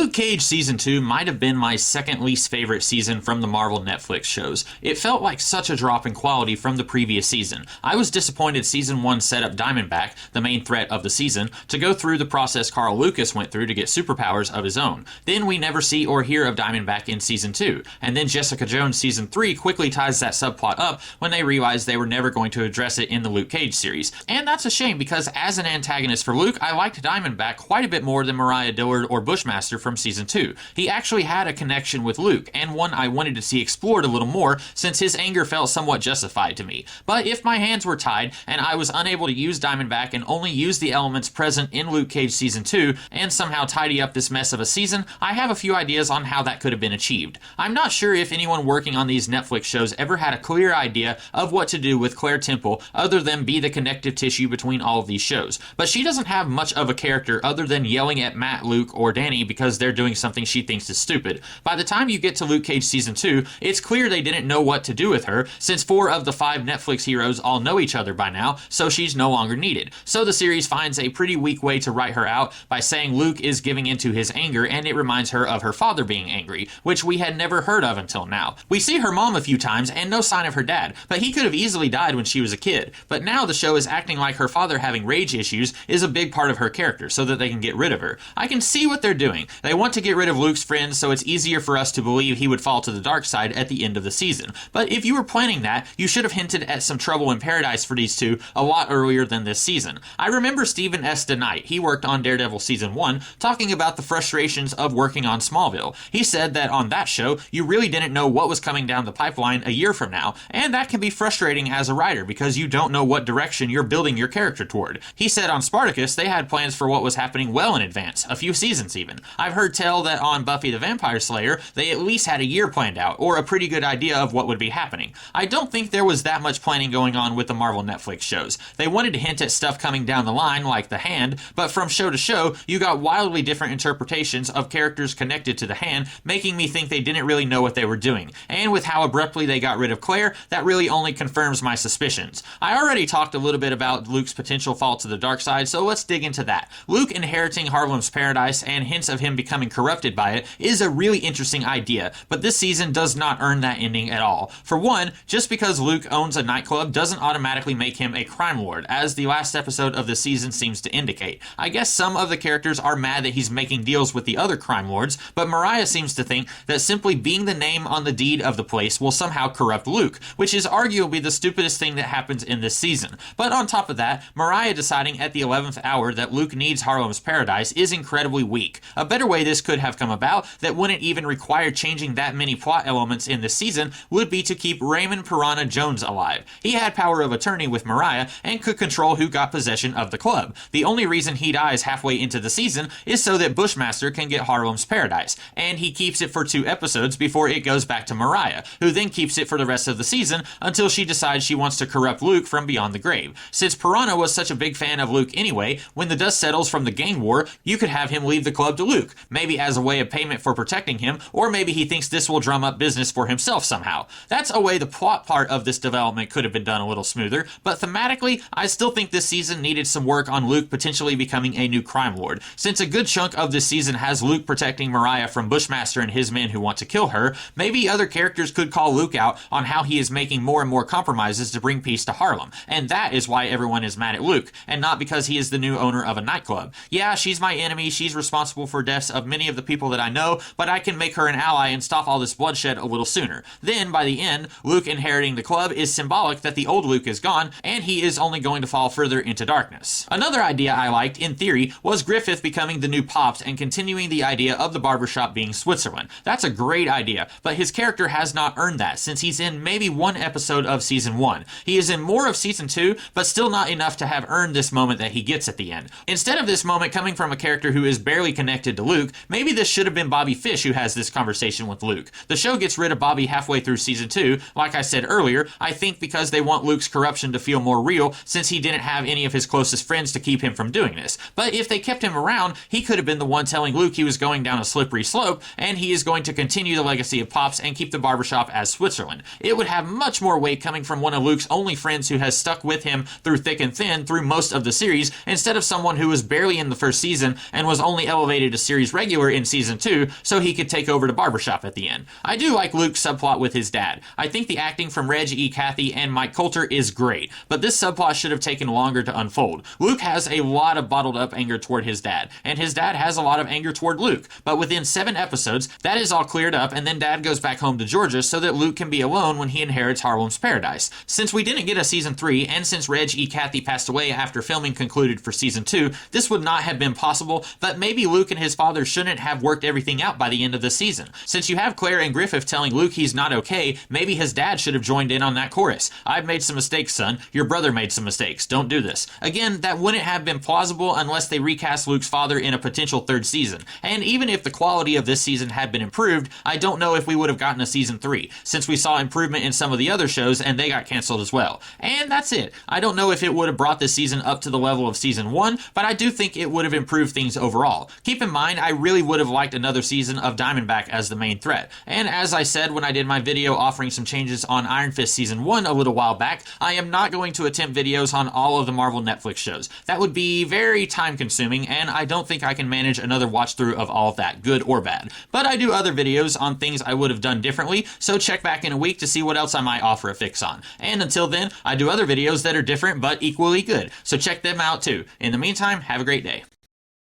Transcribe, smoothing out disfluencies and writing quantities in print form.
Luke Cage Season 2 might have been my second least favorite season from the Marvel Netflix shows. It felt like such a drop in quality from the previous season. I was disappointed Season 1 set up Diamondback, the main threat of the season, to go through the process Carl Lucas went through to get superpowers of his own. Then we never see or hear of Diamondback in Season 2. And then Jessica Jones Season 3 quickly ties that subplot up when they realized they were never going to address it in the Luke Cage series. And that's a shame because as an antagonist for Luke, I liked Diamondback quite a bit more than Mariah Dillard or Bushmaster from Season 2. He actually had a connection with Luke, and one I wanted to see explored a little more since his anger felt somewhat justified to me. But if my hands were tied and I was unable to use Diamondback and only use the elements present in Luke Cage Season 2 and somehow tidy up this mess of a season, I have a few ideas on how that could have been achieved. I'm not sure if anyone working on these Netflix shows ever had a clear idea of what to do with Claire Temple other than be the connective tissue between all of these shows. But she doesn't have much of a character other than yelling at Matt, Luke, or Danny because they're doing something she thinks is stupid. By the time you get to Luke Cage Season 2, it's clear they didn't know what to do with her, since 4 of the 5 Netflix heroes all know each other by now, so she's no longer needed. So the series finds a pretty weak way to write her out by saying Luke is giving into his anger and it reminds her of her father being angry, which we had never heard of until now. We see her mom a few times and no sign of her dad, but he could have easily died when she was a kid. But now the show is acting like her father having rage issues is a big part of her character so that they can get rid of her. I can see what they're doing. They want to get rid of Luke's friends so it's easier for us to believe he would fall to the dark side at the end of the season. But if you were planning that, you should have hinted at some trouble in paradise for these two a lot earlier than this season. I remember Stephen S. DeKnight, he worked on Daredevil Season 1, talking about the frustrations of working on Smallville. He said that on that show, you really didn't know what was coming down the pipeline a year from now, and that can be frustrating as a writer because you don't know what direction you're building your character toward. He said on Spartacus, they had plans for what was happening well in advance, a few seasons even. I've heard tell that on Buffy the Vampire Slayer, they at least had a year planned out, or a pretty good idea of what would be happening. I don't think there was that much planning going on with the Marvel Netflix shows. They wanted to hint at stuff coming down the line, like The Hand, but from show to show, you got wildly different interpretations of characters connected to The Hand, making me think they didn't really know what they were doing. And with how abruptly they got rid of Claire, that really only confirms my suspicions. I already talked a little bit about Luke's potential fall to the dark side, so let's dig into that. Luke inheriting Harlem's Paradise and hints of him becoming corrupted by it is a really interesting idea, but this season does not earn that ending at all. For one, just because Luke owns a nightclub doesn't automatically make him a crime lord, as the last episode of the season seems to indicate. I guess some of the characters are mad that he's making deals with the other crime lords, but Mariah seems to think that simply being the name on the deed of the place will somehow corrupt Luke, which is arguably the stupidest thing that happens in this season. But on top of that, Mariah deciding at the 11th hour that Luke needs Harlem's Paradise is incredibly weak. A better way this could have come about that wouldn't even require changing that many plot elements in this season would be to keep Raymond Piranha Jones alive. He had power of attorney with Mariah and could control who got possession of the club. The only reason he dies halfway into the season is so that Bushmaster can get Harlem's Paradise, and he keeps it for 2 episodes before it goes back to Mariah, who then keeps it for the rest of the season until she decides she wants to corrupt Luke from beyond the grave. Since Piranha was such a big fan of Luke anyway, when the dust settles from the gang war, you could have him leave the club to Luke, maybe as a way of payment for protecting him, or maybe he thinks this will drum up business for himself somehow. That's a way the plot part of this development could have been done a little smoother, but thematically, I still think this season needed some work on Luke potentially becoming a new crime lord. Since a good chunk of this season has Luke protecting Mariah from Bushmaster and his men who want to kill her, maybe other characters could call Luke out on how he is making more and more compromises to bring peace to Harlem, and that is why everyone is mad at Luke, and not because he is the new owner of a nightclub. Yeah, she's my enemy, she's responsible for deaths of many of the people that I know, but I can make her an ally and stop all this bloodshed a little sooner. Then, by the end, Luke inheriting the club is symbolic that the old Luke is gone, and he is only going to fall further into darkness. Another idea I liked, in theory, was Griffith becoming the new Pops and continuing the idea of the barbershop being Switzerland. That's a great idea, but his character has not earned that, since he's in maybe 1 episode of Season 1. He is in more of Season 2, but still not enough to have earned this moment that he gets at the end. Instead of this moment coming from a character who is barely connected to Luke, maybe this should have been Bobby Fish who has this conversation with Luke. The show gets rid of Bobby halfway through Season 2, like I said earlier, I think because they want Luke's corruption to feel more real, since he didn't have any of his closest friends to keep him from doing this. But if they kept him around, he could have been the one telling Luke he was going down a slippery slope, and he is going to continue the legacy of Pops and keep the barbershop as Switzerland. It would have much more weight coming from one of Luke's only friends who has stuck with him through thick and thin through most of the series, instead of someone who was barely in the first season and was only elevated to series regular in season 2 so he could take over the barbershop at the end. I do like Luke's subplot with his dad. I think the acting from Reg E. Cathy and Mike Coulter is great, but this subplot should have taken longer to unfold. Luke has a lot of bottled up anger toward his dad, and his dad has a lot of anger toward Luke, but within 7 episodes, that is all cleared up, and then dad goes back home to Georgia so that Luke can be alone when he inherits Harlem's Paradise. Since we didn't get a season 3, and since Reg E. Cathy passed away after filming concluded for season 2, this would not have been possible, but maybe Luke and his father shouldn't have worked everything out by the end of the season. Since you have Claire and Griffith telling Luke he's not okay, maybe his dad should have joined in on that chorus. I've made some mistakes, son. Your brother made some mistakes. Don't do this. Again, that wouldn't have been plausible unless they recast Luke's father in a potential 3rd season. And even if the quality of this season had been improved, I don't know if we would have gotten a season 3, since we saw improvement in some of the other shows and they got canceled as well. And that's it. I don't know if it would have brought this season up to the level of season 1, but I do think it would have improved things overall. Keep in mind, I really would have liked another season of Diamondback as the main threat. And as I said when I did my video offering some changes on Iron Fist season 1 a little while back, I am not going to attempt videos on all of the Marvel Netflix shows. That would be very time consuming, and I don't think I can manage another watch through of all of that, good or bad. But I do other videos on things I would have done differently, so check back in a week to see what else I might offer a fix on. And until then, I do other videos that are different but equally good, so check them out too. In the meantime, have a great day.